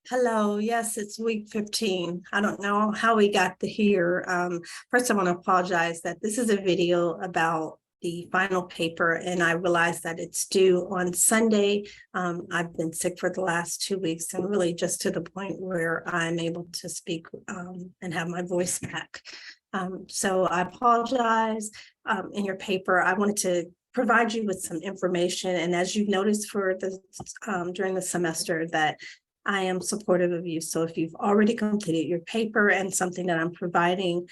Hello. Yes, it's week 15. I don't know how we got to here. First, I want to apologize that this is a video about the final paper, and I realized that it's due on Sunday. I've been sick for the last 2 weeks and really just to the point where I'm able to speak and have my voice back. So I apologize. In your paper, I wanted to provide you with some information. And as you've noticed for the during the semester, that I am supportive of you. So if you've already completed your paper and something that I'm providing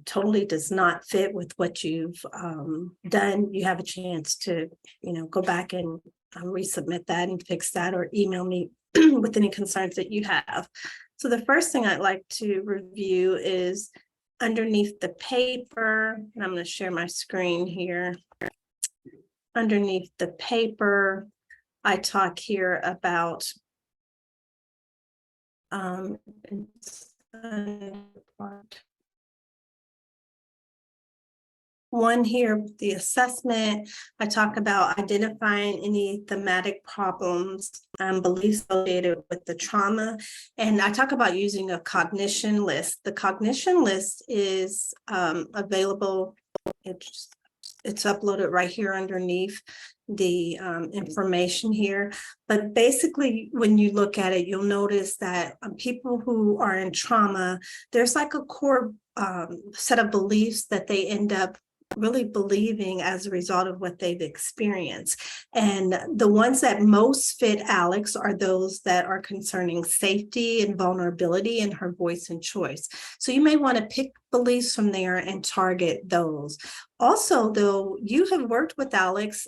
totally does not fit with what you've done, you have a chance to, go back and resubmit that and fix that, or email me with any concerns that you have. So the first thing I'd like to review is underneath the paper, and I'm going to share my screen here. Underneath the paper, I talk here about one here, the assessment. I talk about identifying any thematic problems, beliefs associated with the trauma. And I talk about using a cognition list. The cognition list is available. It's uploaded right here underneath the information here. But basically, when you look at it, you'll notice that people who are in trauma, there's like a core set of beliefs that they end up really believing as a result of what they've experienced. And the ones that most fit Alex are those that are concerning safety and vulnerability and her voice and choice. So you may want to pick beliefs from there and target those. Also, though, you have worked with Alex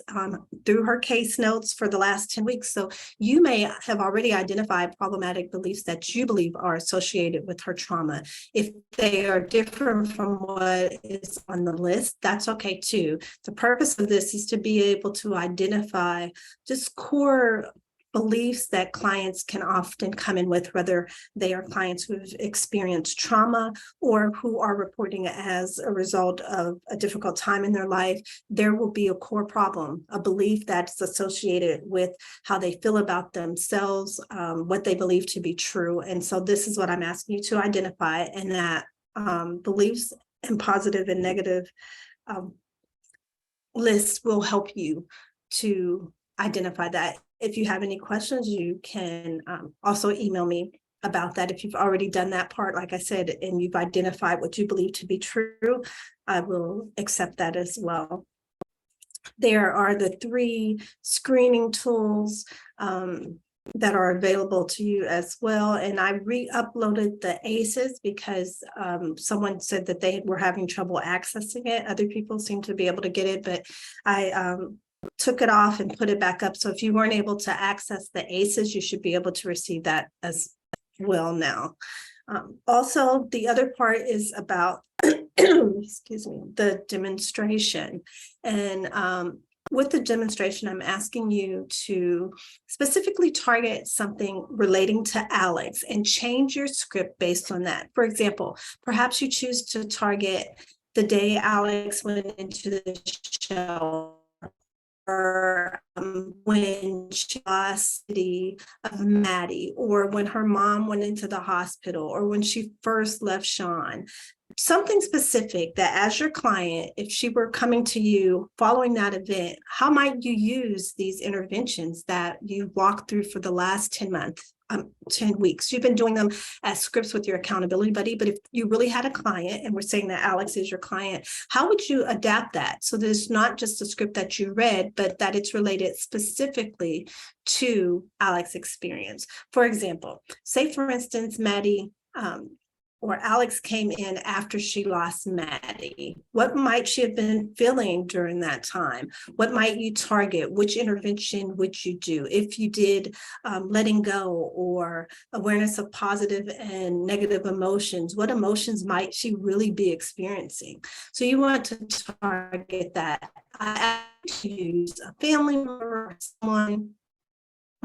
through her case notes for the last 10 weeks. So you may have already identified problematic beliefs that you believe are associated with her trauma. If they are different from what is on the list, that's okay too. The purpose of this is to be able to identify just core beliefs that clients can often come in with, whether they are clients who've experienced trauma or who are reporting as a result of a difficult time in their life. There will be a core problem, a belief that's associated with how they feel about themselves, what they believe to be true. And so this is what I'm asking you to identify, and that beliefs and positive and negative lists will help you to identify that. If you have any questions, you can also email me about that. If you've already done that part, like I said, and you've identified what you believe to be true, I will accept that as well. There are the 3 screening tools that are available to you as well. And I re-uploaded the ACEs because someone said that they were having trouble accessing it. Other people seem to be able to get it, but I took it off and put it back up. So if you weren't able to access the ACEs, you should be able to receive that as well now. Also, the other part is about, excuse me, the demonstration. And with the demonstration, I'm asking you to specifically target something relating to Alex and change your script based on that. For example, perhaps you choose to target the day Alex went into the show, or when she lost custody of Maddie, or when her mom went into the hospital, or when she first left Sean. Something specific that, as your client, if she were coming to you following that event, how might you use these interventions that you walked through for the last 10 weeks? You've been doing them as scripts with your accountability buddy, but if you really had a client, and we're saying that Alex is your client, how would you adapt that so that it's not just a script that you read, but that it's related specifically to Alex's experience? For example, say for instance, Maddie or Alex came in after she lost Maddie. What might she have been feeling during that time? What might you target? Which intervention would you do? If you did letting go or awareness of positive and negative emotions, what emotions might she really be experiencing? So you want to target that. I use a family member, someone,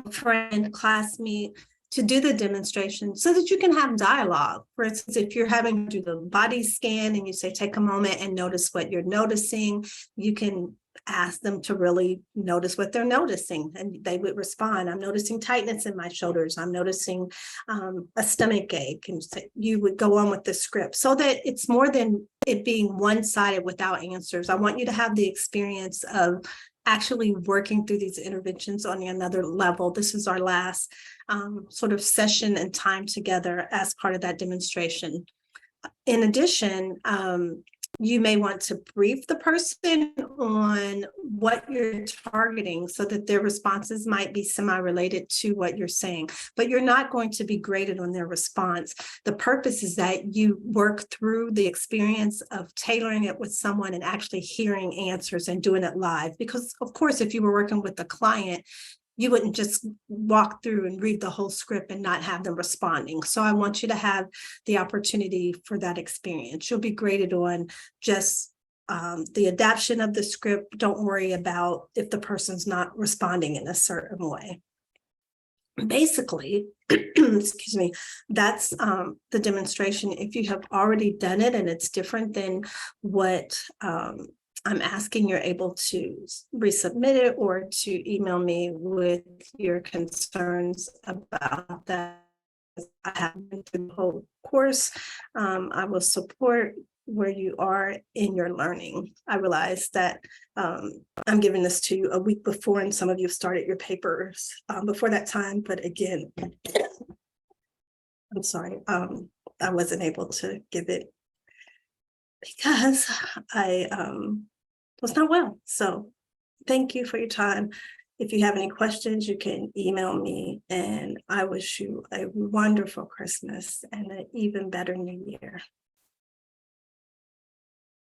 a friend, classmate, to do the demonstration so that you can have dialogue. For instance, if you're having to do the body scan and you say, take a moment and notice what you're noticing, you can ask them to really notice what they're noticing, and they would respond, I'm noticing tightness in my shoulders, I'm noticing a stomach ache, and you would go on with the script so that it's more than it being one-sided without answers. I want you to have the experience of actually working through these interventions on another level. This is our last sort of session and time together as part of that demonstration. In addition, you may want to brief the person on what you're targeting so that their responses might be semi-related to what you're saying, but you're not going to be graded on their response. The purpose is that you work through the experience of tailoring it with someone and actually hearing answers and doing it live. Because of course, if you were working with a client, you wouldn't just walk through and read the whole script and not have them responding. So I want you to have the opportunity for that experience. You'll be graded on just the adaptation of the script. Don't worry about if the person's not responding in a certain way. Basically, excuse me, that's the demonstration. If you have already done it and it's different than what I'm asking, you're able to resubmit it or to email me with your concerns about that. I have been through the whole course. I will support where you are in your learning. I realize that I'm giving this to you a week before, and some of you have started your papers before that time. But again, I'm sorry, I wasn't able to give it because I was not well. So thank you for your time. If you have any questions, you can email me, and I wish you a wonderful Christmas and an even better New Year.